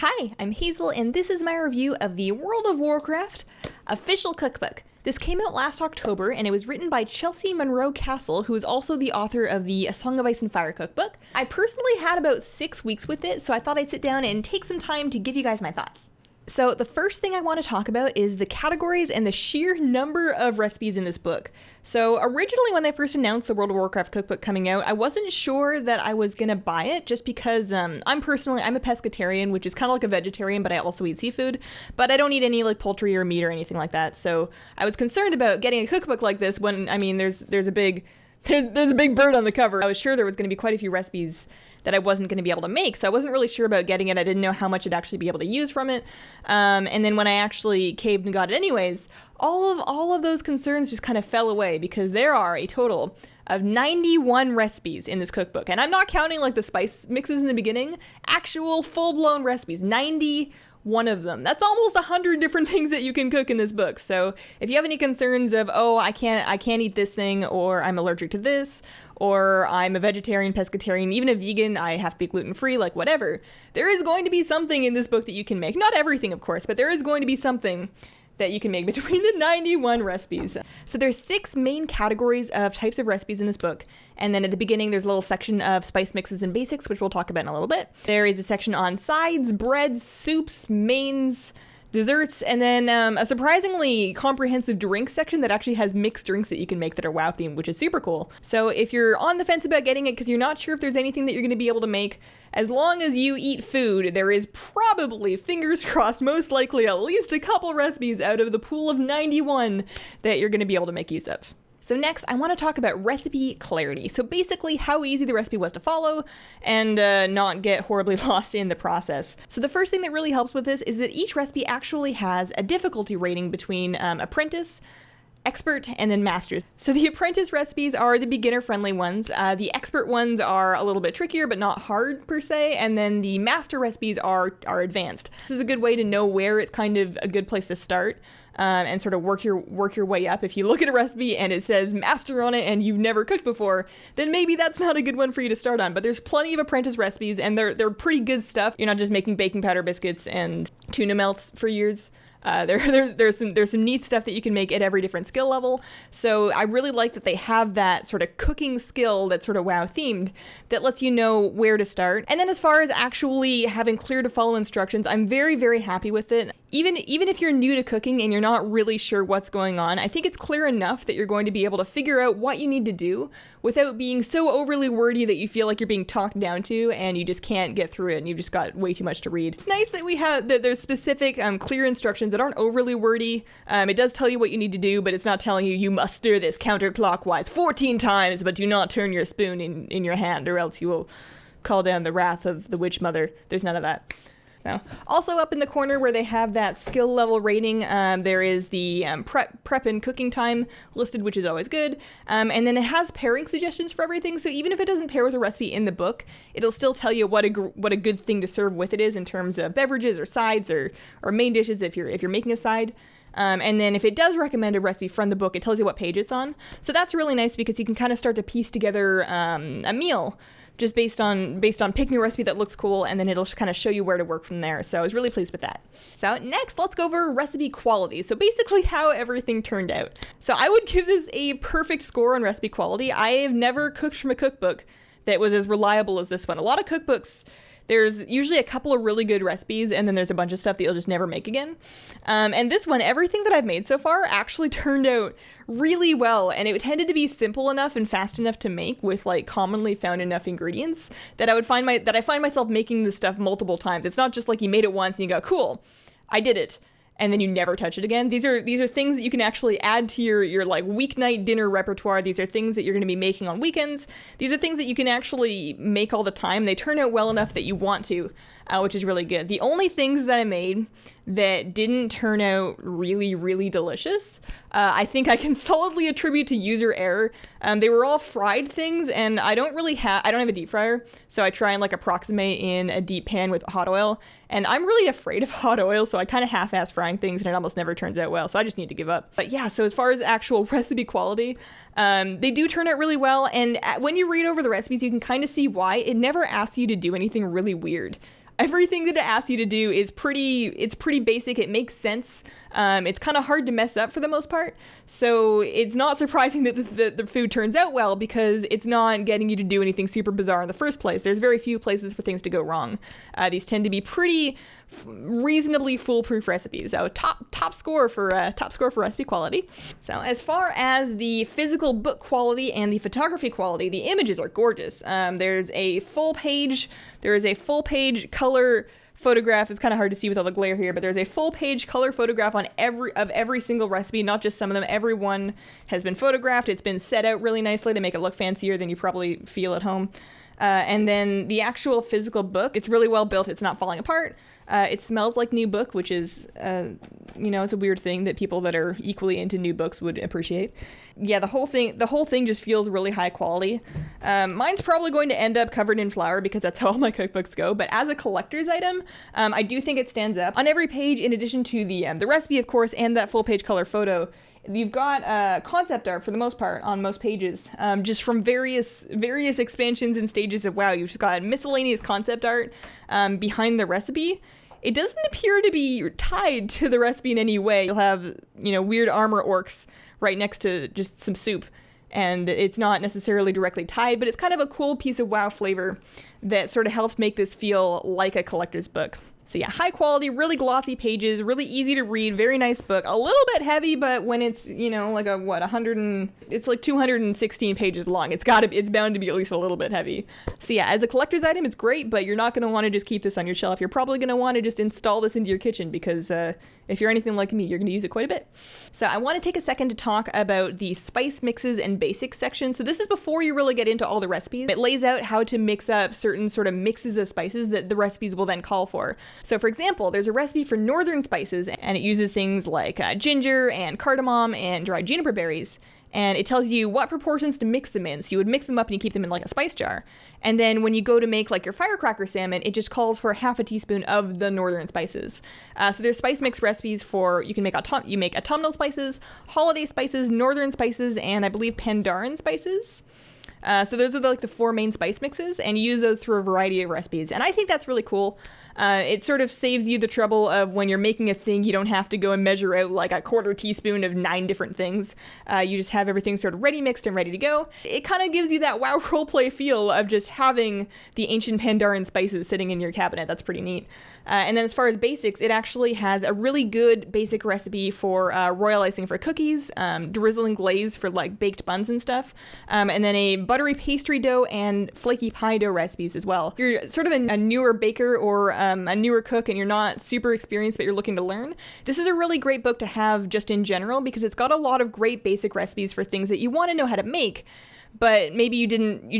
Hi, I'm Hazel, and this is my review of the World of Warcraft official cookbook. This came out last October, and it was written by Chelsea Monroe Castle, who is also the author of the A Song of Ice and Fire cookbook. I personally had about 6 weeks with it, so I thought I'd sit down and take some time to give you guys my thoughts. So the first thing I want to talk about is the categories and the sheer number of recipes in this book. So originally when they first announced the World of Warcraft cookbook coming out, I wasn't sure that I was going to buy it just because I'm a pescatarian, which is kind of like a vegetarian, but I also eat seafood, but I don't eat any like poultry or meat or anything like that. So I was concerned about getting a cookbook like this when, I mean, there's a big bird on the cover. I was sure there was going to be quite a few recipes that I wasn't going to be able to make, so I wasn't really sure about getting it. I didn't know how much I'd actually be able to use from it. And then when I actually caved and got it anyways, all of those concerns just kind of fell away because there are a total of 91 recipes in this cookbook. And I'm not counting like the spice mixes in the beginning, actual full-blown recipes, 91 of them. That's almost 100 different things that you can cook in this book. So if you have any concerns of, oh, I can't eat this thing, or I'm allergic to this, or I'm a vegetarian, pescatarian, even a vegan, I have to be gluten-free, like whatever, there is going to be something in this book that you can make. Not everything, of course, but there is going to be something that you can make between the 91 recipes. So there's 6 main categories of types of recipes in this book. And then at the beginning, there's a little section of spice mixes and basics, which we'll talk about in a little bit. There is a section on sides, breads, soups, mains, desserts, and then a surprisingly comprehensive drink section that actually has mixed drinks that you can make that are WoW themed, which is super cool. So if you're on the fence about getting it because you're not sure if there's anything that you're going to be able to make, as long as you eat food, there is probably, fingers crossed, most likely at least a couple recipes out of the pool of 91 that you're going to be able to make use of. So next, I want to talk about recipe clarity. So basically how easy the recipe was to follow and not get horribly lost in the process. So the first thing that really helps with this is that each recipe actually has a difficulty rating between apprentice, expert, and then masters. So the apprentice recipes are the beginner-friendly ones. The expert ones are a little bit trickier, but not hard per se. And then the master recipes are advanced. This is a good way to know where it's kind of a good place to start. And sort of work your way up. If you look at a recipe and it says master on it and you've never cooked before, then maybe that's not a good one for you to start on. But there's plenty of apprentice recipes and they're pretty good stuff. You're not just making baking powder biscuits and tuna melts for years. There's some neat stuff that you can make at every different skill level. So I really like that they have that sort of cooking skill that's sort of WoW themed that lets you know where to start. And then as far as actually having clear to follow instructions, I'm very, very happy with it. Even if you're new to cooking and you're not really sure what's going on, I think it's clear enough that you're going to be able to figure out what you need to do without being so overly wordy that you feel like you're being talked down to and you just can't get through it and you've just got way too much to read. It's nice that there's specific, clear instructions that aren't overly wordy. It does tell you what you need to do, but it's not telling you must stir this counterclockwise 14 times, but do not turn your spoon in your hand or else you will call down the wrath of the witch mother. There's none of that. No. Also up in the corner where they have that skill level rating, there is the prep and cooking time listed, which is always good. And then it has pairing suggestions for everything. So even if it doesn't pair with a recipe in the book, it'll still tell you what a good thing to serve with it is in terms of beverages or sides or main dishes if you're making a side. And then if it does recommend a recipe from the book, it tells you what page it's on. So that's really nice because you can kind of start to piece together a meal just based on picking a recipe that looks cool, and then it'll kind of show you where to work from there. So I was really pleased with that. So next, let's go over recipe quality. So basically how everything turned out. So I would give this a perfect score on recipe quality. I have never cooked from a cookbook that was as reliable as this one. A lot of cookbooks, there's usually a couple of really good recipes, and then there's a bunch of stuff that you'll just never make again. And this one, everything that I've made so far actually turned out really well, and it tended to be simple enough and fast enough to make with like commonly found enough ingredients that I find myself making this stuff multiple times. It's not just like you made it once and you go, cool, I did it, and then you never touch it again. These are things that you can actually add to your like weeknight dinner repertoire. These are things that you're going to be making on weekends. These are things that you can actually make all the time. They turn out well enough that you want to, which is really good. The only things that I made that didn't turn out really, really delicious, I think I can solidly attribute to user error. They were all fried things, and I don't have a deep fryer, so I try and like approximate in a deep pan with hot oil. And I'm really afraid of hot oil, so I kind of half-ass frying things, and it almost never turns out well, so I just need to give up. But yeah, so as far as actual recipe quality, they do turn out really well, and when you read over the recipes, you can kind of see why. It never asks you to do anything really weird. Everything that it asks you to do is pretty basic. It makes sense. It's kind of hard to mess up for the most part. So it's not surprising that the food turns out well, because it's not getting you to do anything super bizarre in the first place. There's very few places for things to go wrong. These tend to be pretty reasonably foolproof recipes. So top score for recipe quality. So as far as the physical book quality and the photography quality, the images are gorgeous. There's a full page color photograph. It's kind of hard to see with all the glare here, but there's a full page color photograph on every single recipe, not just some of them. Every one has been photographed. It's been set out really nicely to make it look fancier than you probably feel at home. And then the actual physical book, it's really well built. It's not falling apart. It smells like new book, which is, it's a weird thing that people that are equally into new books would appreciate. Yeah, the whole thing just feels really high quality. Mine's probably going to end up covered in flour because that's how all my cookbooks go. But as a collector's item, I do think it stands up. On every page, in addition to the recipe, of course, and that full page color photo, you've got concept art for the most part on most pages, just from various expansions and stages of WoW. You've just got miscellaneous concept art behind the recipe. It doesn't appear to be tied to the recipe in any way. You'll have, weird armor orcs right next to just some soup, and it's not necessarily directly tied, but it's kind of a cool piece of WoW flavor that sort of helps make this feel like a collector's book. So yeah, high quality, really glossy pages, really easy to read, very nice book. A little bit heavy, but when it's, it's like 216 pages long. It's bound to be at least a little bit heavy. So yeah, as a collector's item, it's great, but you're not going to want to just keep this on your shelf. You're probably going to want to just install this into your kitchen because if you're anything like me, you're going to use it quite a bit. So I want to take a second to talk about the spice mixes and basics section. So this is before you really get into all the recipes. It lays out how to mix up certain sort of mixes of spices that the recipes will then call for. So for example, there's a recipe for northern spices, and it uses things like ginger and cardamom and dried juniper berries. And it tells you what proportions to mix them in. So you would mix them up and you keep them in like a spice jar. And then when you go to make like your firecracker salmon, it just calls for half a teaspoon of the northern spices. So there's spice mix recipes for, you make autumnal spices, holiday spices, northern spices, and I believe Pandaren spices. So those are like the 4 main spice mixes, and you use those through a variety of recipes. And I think that's really cool. It sort of saves you the trouble of when you're making a thing, you don't have to go and measure out like a 1/4 teaspoon of 9 different things. You just have everything sort of ready mixed and ready to go. It kind of gives you that WoW roleplay feel of just having the Ancient Pandaren Spices sitting in your cabinet. That's pretty neat. And then as far as basics, it actually has a really good basic recipe for royal icing for cookies, drizzling glaze for like baked buns and stuff, and then a buttery pastry dough and flaky pie dough recipes as well. If you're sort of a newer baker or a newer cook and you're not super experienced but you're looking to learn, this is a really great book to have just in general because it's got a lot of great basic recipes for things that you want to know how to make, but maybe you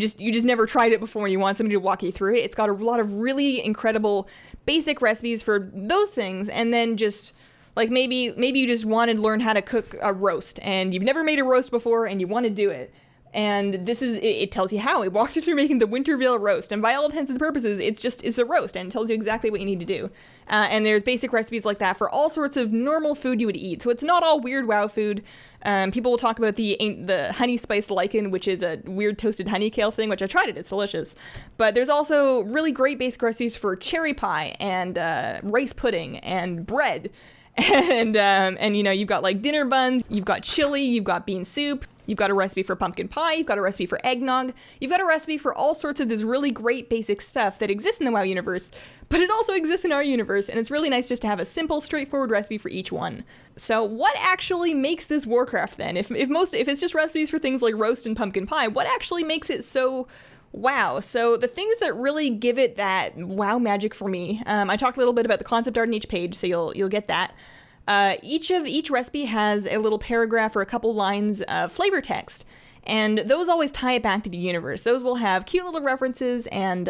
just never tried it before and you want somebody to walk you through it. It's got a lot of really incredible basic recipes for those things, and then just like maybe you just want to learn how to cook a roast and you've never made a roast before and you want to do it. And it tells you how. It walks you through making the Wintervale roast. And by all intents and purposes, it's a roast and it tells you exactly what you need to do. And there's basic recipes like that for all sorts of normal food you would eat. So it's not all weird WoW food. People will talk about the honey spice lichen, which is a weird toasted honey kale thing, which I tried it. It's delicious. But there's also really great basic recipes for cherry pie and rice pudding and bread. And you've got like dinner buns, you've got chili, you've got bean soup. You've got a recipe for pumpkin pie, you've got a recipe for eggnog, you've got a recipe for all sorts of this really great basic stuff that exists in the WoW universe, but it also exists in our universe, and it's really nice just to have a simple, straightforward recipe for each one. So what actually makes this Warcraft then? If it's just recipes for things like roast and pumpkin pie, what actually makes it so WoW? So the things that really give it that WoW magic for me, I talked a little bit about the concept art in each page, so you'll get that. Each recipe has a little paragraph or a couple lines of flavor text, and those always tie it back to the universe. Those will have cute little references and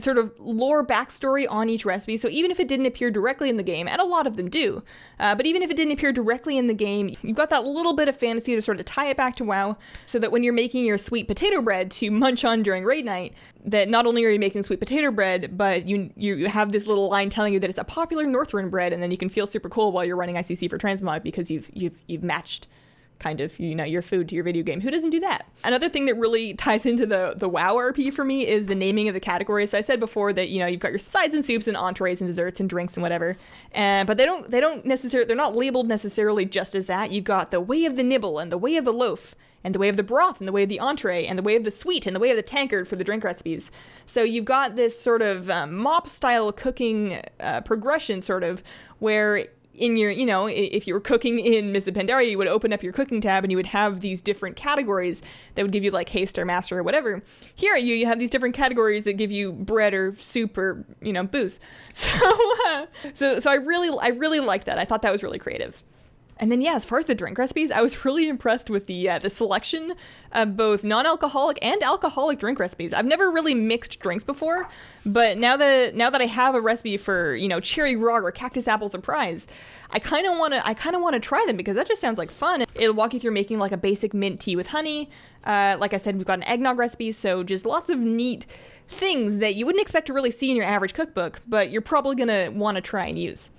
sort of lore backstory on each recipe. So even if it didn't appear directly in the game, and a lot of them do, but even if it didn't appear directly in the game, you've got that little bit of fantasy to sort of tie it back to WoW, so that when you're making your sweet potato bread to munch on during raid night, that not only are you making sweet potato bread, but you have this little line telling you that it's a popular Northrend bread, and then you can feel super cool while you're running ICC for transmog because you've matched kind of, your food to your video game. Who doesn't do that? Another thing that really ties into the WoW RP for me is the naming of the categories. So I said before that, you've got your sides and soups and entrees and desserts and drinks and whatever. But they're not labeled necessarily just as that. You've got the way of the Nibble and the way of the Loaf, and the way of the Broth, and the way of the Entree, and the way of the Sweet, and the way of the Tankard for the drink recipes. So you've got this sort of mop-style cooking progression, sort of, where in your, if you were cooking in Mists of Pandaria, you would open up your cooking tab, and you would have these different categories that would give you, like, haste or master or whatever. Here, you have these different categories that give you bread or soup or, booze. So I really liked that. I thought that was really creative. And then, as far as the drink recipes, I was really impressed with the selection of both non-alcoholic and alcoholic drink recipes. I've never really mixed drinks before, but now that I have a recipe for, cherry grog or cactus apple surprise, I kind of want to try them because that just sounds like fun. It'll walk you through making like a basic mint tea with honey. Like I said, we've got an eggnog recipe, so just lots of neat things that you wouldn't expect to really see in your average cookbook, but you're probably going to want to try and use.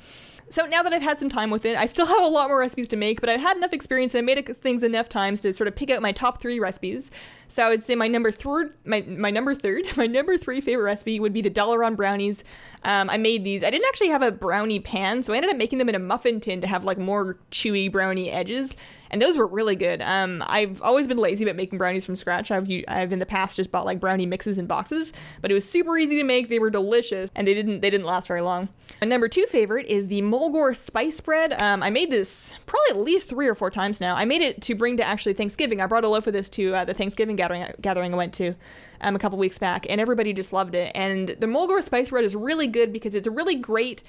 So now that I've had some time with it, I still have a lot more recipes to make, but I've had enough experience and I made things enough times to sort of pick out my top 3 recipes. So I would say my number 3 favorite recipe would be the Dalaran brownies. I made these. I didn't actually have a brownie pan, so I ended up making them in a muffin tin to have like more chewy brownie edges. And those were really good. I've always been lazy about making brownies from scratch. I've in the past just bought like brownie mixes in boxes, but it was super easy to make. They were delicious, and they didn't last very long. My number 2 favorite is the Mulgore spice bread. I made this probably at least 3 or 4 times now. I made it to bring to actually Thanksgiving. I brought a loaf of this to the Thanksgiving gathering I went to a couple weeks back, and everybody just loved it. And the Mulgore spice bread is really good because it's a really great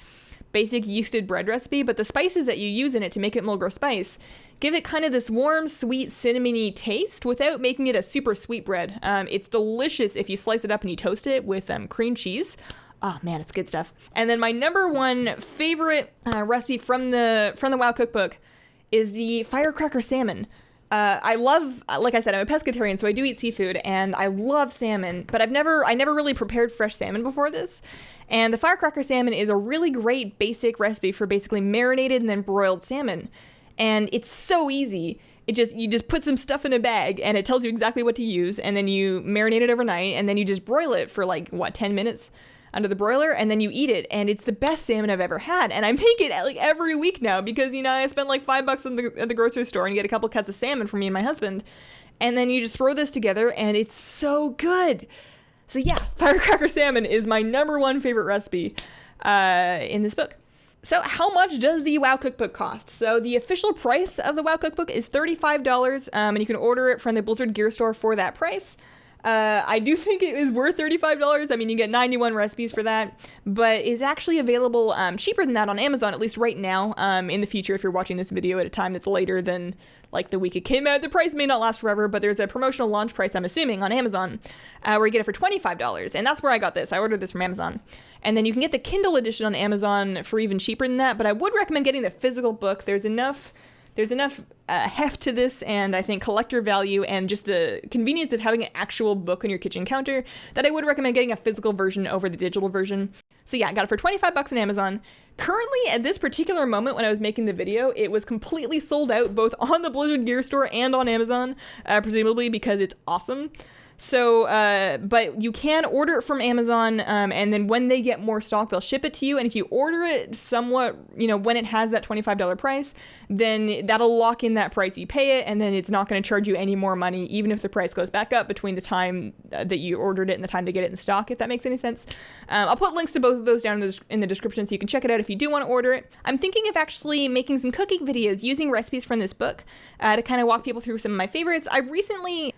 basic yeasted bread recipe, but the spices that you use in it to make it Mulgore spice give it kind of this warm, sweet, cinnamony taste without making it a super sweet bread. It's delicious if you slice it up and you toast it with cream cheese. Oh man, it's good stuff. And then my number 1 favorite recipe from the WoW Cookbook is the firecracker salmon. I love, like I said, I'm a pescatarian, so I do eat seafood, and I love salmon, but I never really prepared fresh salmon before this. And the firecracker salmon is a really great basic recipe for basically marinated and then broiled salmon. And it's so easy. You just put some stuff in a bag, and it tells you exactly what to use, and then you marinate it overnight, and then you just broil it for 10 minutes under the broiler, and then you eat it, and it's the best salmon I've ever had. And I make it every week now because I spend $5 at the grocery store and get a couple cuts of salmon for me and my husband, and then you just throw this together, and it's so good. So yeah, firecracker salmon is my number 1 favorite recipe in this book. So how much does the WoW Cookbook cost? So the official price of the WoW Cookbook is $35, and you can order it from the Blizzard Gear Store for that price. I do think it is worth $35. I mean, you get 91 recipes for that, but it's actually available cheaper than that on Amazon, at least right now. In the future, if you're watching this video at a time that's later than the week it came out, the price may not last forever, but there's a promotional launch price, I'm assuming, on Amazon, where you get it for $25, and that's where I got this. I ordered this from Amazon. And then you can get the Kindle edition on Amazon for even cheaper than that, but I would recommend getting the physical book. There's enough heft to this, and I think collector value and just the convenience of having an actual book on your kitchen counter that I would recommend getting a physical version over the digital version. So yeah, I got it for $25 on Amazon. Currently, at this particular moment when I was making the video, it was completely sold out both on the Blizzard Gear Store and on Amazon, presumably because it's awesome. So, but you can order it from Amazon, and then when they get more stock, they'll ship it to you. And if you order it somewhat, when it has that $25 price, then that'll lock in that price. You pay it, and then it's not going to charge you any more money, even if the price goes back up between the time that you ordered it and the time they get it in stock, if that makes any sense. I'll put links to both of those down in the description so you can check it out if you do want to order it. I'm thinking of actually making some cooking videos using recipes from this book to kind of walk people through some of my favorites.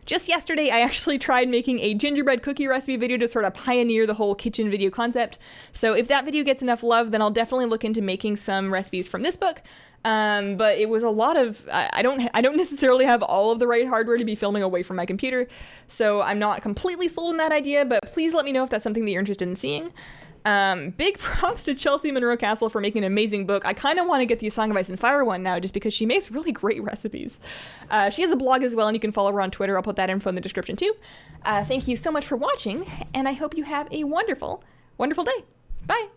Just yesterday, I actually tried making a gingerbread cookie recipe video to sort of pioneer the whole kitchen video concept. So if that video gets enough love, then I'll definitely look into making some recipes from this book. But it was a lot of, I don't necessarily have all of the right hardware to be filming away from my computer, so I'm not completely sold on that idea, but please let me know if that's something that you're interested in seeing. Big props to Chelsea Monroe Castle for making an amazing book. I kind of want to get the Song of Ice and Fire one now just because she makes really great recipes. She has a blog as well, and you can follow her on Twitter. I'll put that info in the description too. Thank you so much for watching, and I hope you have a wonderful, wonderful day. Bye!